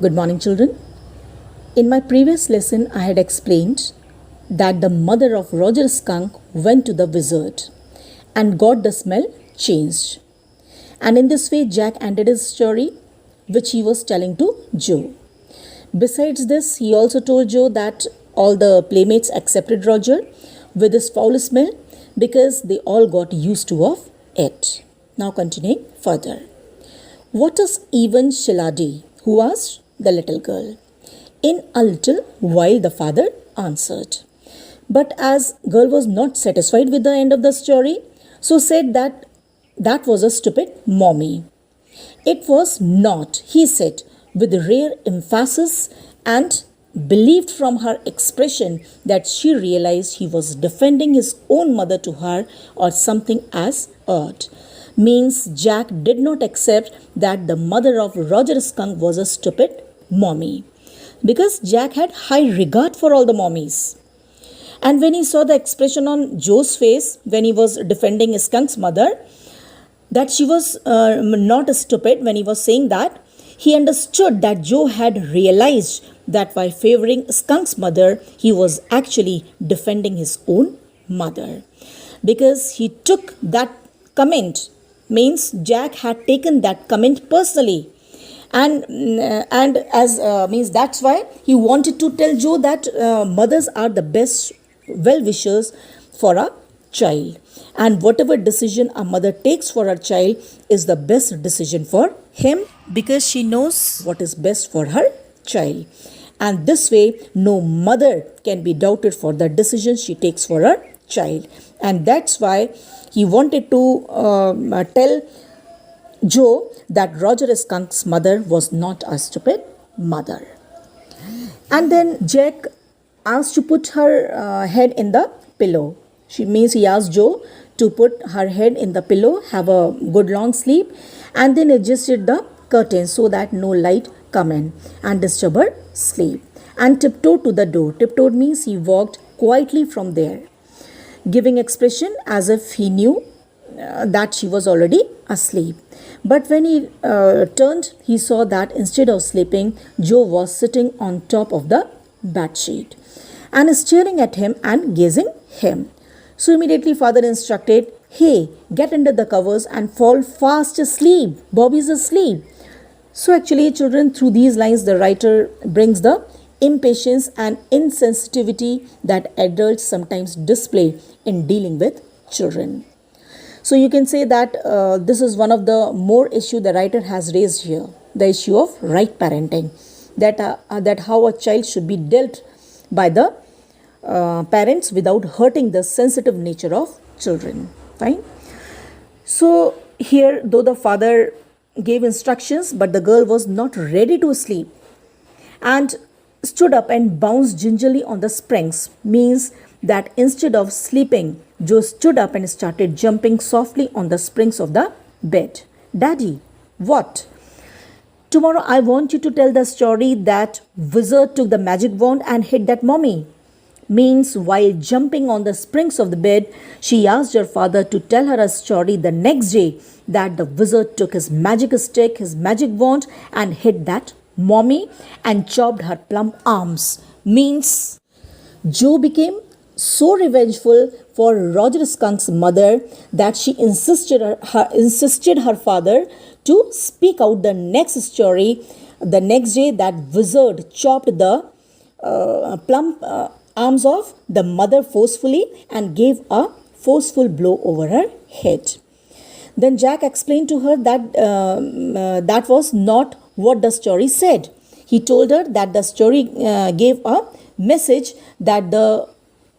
Good morning, children. In my previous lesson, I had explained that the mother of Roger Skunk went to the wizard and got the smell changed. And in this way, Jack ended his story, which he was telling to Joe. Besides this, he also told Joe that all the playmates accepted Roger with his foul smell because they all got used to of it. Now continuing further. What is even Shiladi? Who asked the little girl. In a little while the father answered. But as girl was not satisfied with the end of the story, so said that that was a stupid mommy. It was not, he said, with rare emphasis, and believed from her expression that she realized he was defending his own mother to her or something as odd. Means Jack did not accept that the mother of Roger Skunk was a stupid mommy. Because Jack had high regard for all the mommies. And when he saw the expression on Joe's face when he was defending Skunk's mother, that she was not stupid when he was saying that, he understood that Joe had realized that by favoring Skunk's mother, he was actually defending his own mother. Because he took that comment, means Jack had taken that comment personally. And as means that's why he wanted to tell Joe that mothers are the best well-wishers for a child, and whatever decision a mother takes for her child is the best decision for him because she knows what is best for her child. And this way no mother can be doubted for the decision she takes for her child. And that's why he wanted to tell Joe that Roger Skunk's mother was not a stupid mother. And then Jack asked to put her head in the pillow. He asked Joe to put her head in the pillow, have a good long sleep, and then adjusted the curtain so that no light come in and disturb her sleep. And tiptoed to the door. Tiptoed means he walked quietly from there, giving expression as if he knew that she was already asleep. But when he turned, he saw that instead of sleeping, Joe was sitting on top of the bedsheet and staring at him and gazing him. So immediately father instructed, "Hey, get under the covers and fall fast asleep. Bobby's asleep." So actually, children, through these lines, the writer brings the impatience and insensitivity that adults sometimes display in dealing with children. So you can say that this is one of the more issue the writer has raised here, the issue of right parenting, that how a child should be dealt by the parents without hurting the sensitive nature of children. Fine. So here, though the father gave instructions, but the girl was not ready to sleep and stood up and bounced gingerly on the springs. Means that instead of sleeping, Joe stood up and started jumping softly on the springs of the bed. "Daddy, what?" "Tomorrow I want you to tell the story that wizard took the magic wand and hit that mommy." Means while jumping on the springs of the bed, she asked her father to tell her a story the next day that the wizard took his magic stick, his magic wand, and hit that mommy and chopped her plump arms. Means Joe became so revengeful for Roger Skunk's mother that she insisted her father to speak out the next story the next day that wizard chopped the plump arms of the mother forcefully and gave a forceful blow over her head. Then Jack explained to her that that was not what the story said. He told her that the story gave a message that the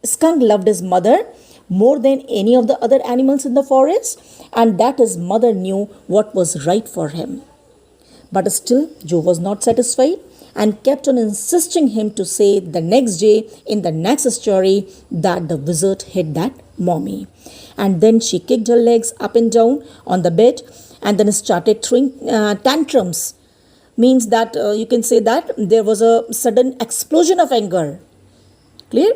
skunk loved his mother more than any of the other animals in the forest, and that his mother knew what was right for him. But still, Joe was not satisfied and kept on insisting him to say the next day in the next story that the wizard hit that mommy. And then she kicked her legs up and down on the bed and then started throwing tantrums. Means that you can say that there was a sudden explosion of anger. Clear?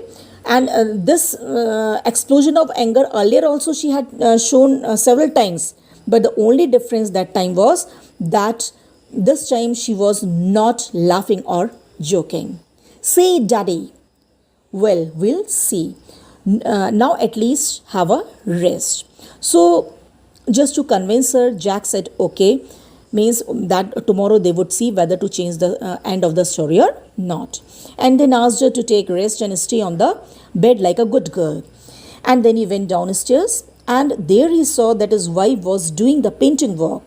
And this explosion of anger earlier also she had shown several times. But the only difference that time was that This time she was not laughing or joking. Say, Daddy. Well, we'll see. Now at least have a rest. So, just to convince her, Jack said, okay, means that tomorrow they would see whether to change the end of the story or not. And then asked her to take rest and stay on the bed like a good girl. And then he went downstairs, and there he saw that his wife was doing the painting work.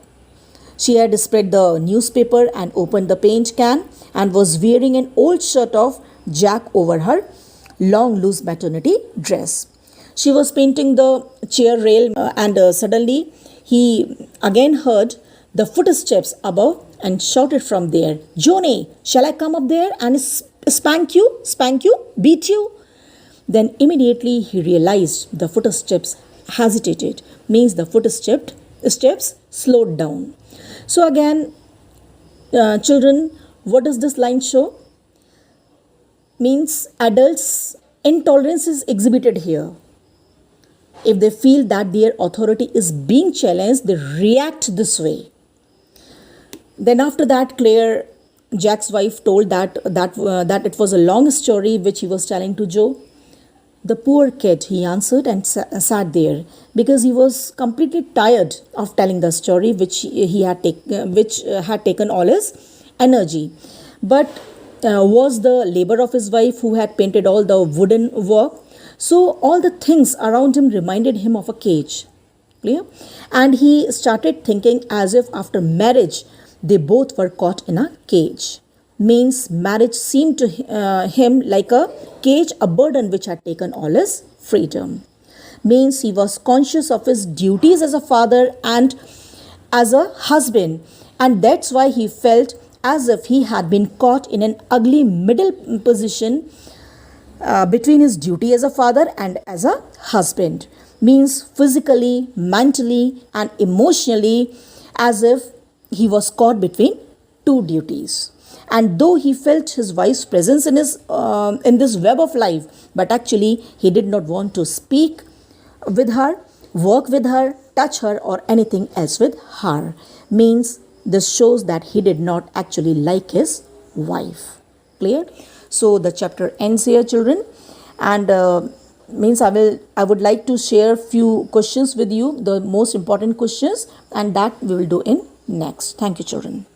She had spread the newspaper and opened the paint can and was wearing an old shirt of Jack over her long loose maternity dress. She was painting the chair rail and suddenly he again heard the footsteps above and shouted from there, Johnny, shall I come up there and spank you, beat you? Then immediately he realized the footsteps hesitated, means the steps slowed down. So again, children, what does this line show? Means adults' intolerance is exhibited here. If they feel that their authority is being challenged, they react this way. Then after that, Claire, Jack's wife, told that it was a long story which he was telling to Joe. The poor kid, he answered and sat there because he was completely tired of telling the story which had taken all his energy. But was the labor of his wife who had painted all the wooden work. So all the things around him reminded him of a cage. Clear? And he started thinking as if after marriage they both were caught in a cage. Means marriage seemed to him like a cage, a burden which had taken all his freedom. Means he was conscious of his duties as a father and as a husband, and that's why he felt as if he had been caught in an ugly middle position between his duty as a father and as a husband. Means physically, mentally, and emotionally, as if he was caught between two duties. And though he felt his wife's presence in this web of life, but actually he did not want to speak with her, work with her, touch her, or anything else with her. Means this shows that he did not actually like his wife. Clear? So the chapter ends here, children, and means I would like to share few questions with you, the most important questions, and that we will do in next. Thank you, children.